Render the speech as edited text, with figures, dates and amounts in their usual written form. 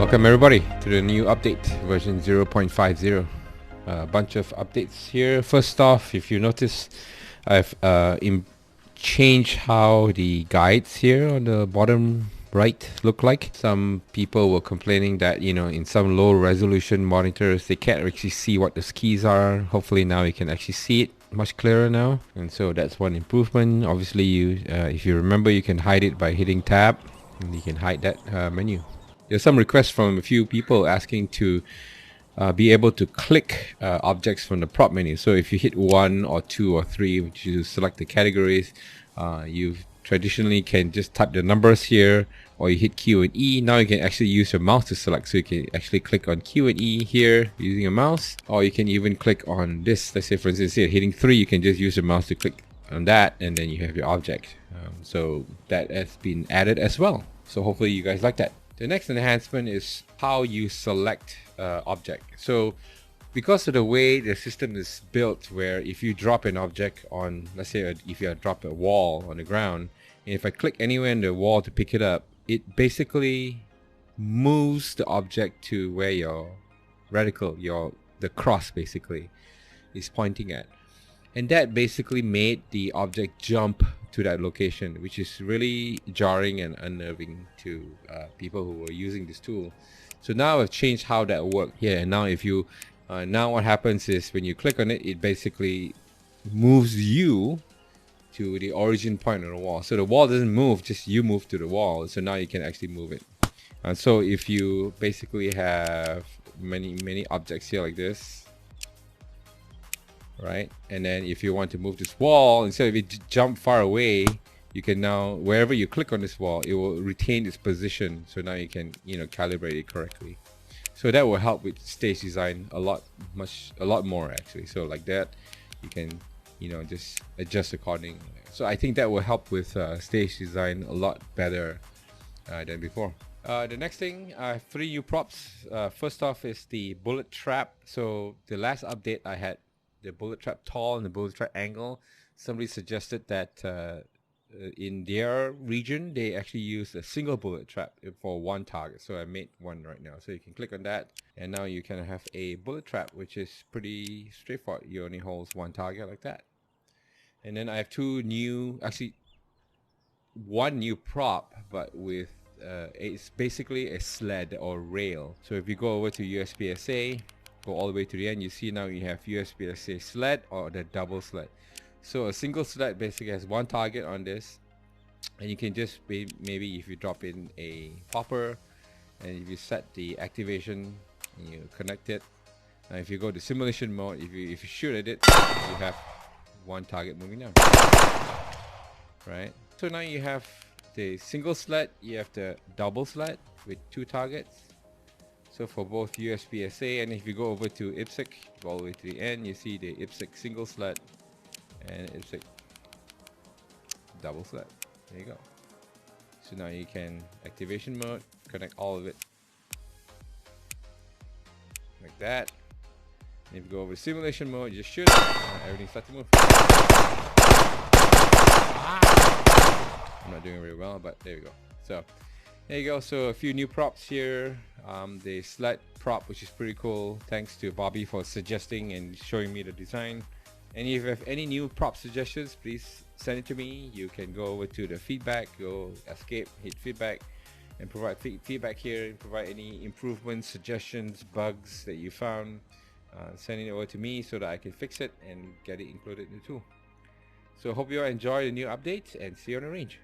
Welcome everybody to the new update, version 0.50. A bunch of updates here. First off, if you notice, I've changed how the guides here on the bottom right look like. Some people were complaining that, in some low resolution monitors, they can't actually see what the keys are. Hopefully now you can actually see it much clearer now. And so that's one improvement. Obviously, if you remember, you can hide it by hitting tab, and you can hide that menu. There's some requests from a few people asking to be able to click objects from the prop menu. So if you hit 1 or 2 or 3, which you select the categories, you traditionally can just type the numbers here, or you hit Q and E. Now you can actually use your mouse to select. So you can actually click on Q and E here using a mouse, or you can even click on this. Let's say, for instance, here hitting 3, you can just use your mouse to click on that, and then you have your object. So that has been added as well. So hopefully you guys like that. The next enhancement is how you select object. So because of the way the system is built, where if you drop an object on, let's say if you drop a wall on the ground, and if I click anywhere in the wall to pick it up, it basically moves the object to where your reticle, the cross basically, is pointing at. And that basically made the object jump to that location, which is really jarring and unnerving to people who are using this tool. So now I've changed how that works here. And now if you now what happens is when you click on it, it basically moves you to the origin point on the wall. So the wall doesn't move, just you move to the wall. So now you can actually move it. And so if you basically have many objects here like this, right, and then if you want to move this wall, instead of it jump far away, you can now, wherever you click on this wall, it will retain its position. So now you can calibrate it correctly. So that will help with stage design a lot more actually. So like that, you can just adjust accordingly. So I think that will help with stage design a lot better than before. The next thing, I have 3 new props. First off is the bullet trap. So the last update I had the bullet trap tall and the bullet trap angle. Somebody suggested that in their region they actually use a single bullet trap for one target. So I made one right now. So you can click on that, and now you can have a bullet trap, which is pretty straightforward. You only hold one target like that. And then I have one new prop, but with it's basically a sled or rail. So if you go over to USPSA, go all the way to the end, you see now you have USPSA sled or the double sled. So a single sled basically has one target on this, and you can just maybe if you drop in a popper, and if you set the activation and you connect it, and if you go to simulation mode, if you shoot at it, you have one target moving down, right? So now you have the single sled, you have the double sled with 2 targets. So for both USPSA, and if you go over to IPSC, go all the way to the end, you see the IPSC single sled and IPSC double sled. There you go. So now you can activation mode, connect all of it like that. And if you go over to simulation mode, you just shoot it, and everything starts to move. I'm not doing very well, but there we go. So there you go. So a few new props here. The sled prop, which is pretty cool. Thanks to Bobby for suggesting and showing me the design. And if you have any new prop suggestions, please send it to me. You can go over to the feedback, go escape, hit feedback, and provide feedback here, and provide any improvements, suggestions, bugs that you found. Send it over to me so that I can fix it and get it included in the tool. So hope you all enjoy the new updates, and see you on the range.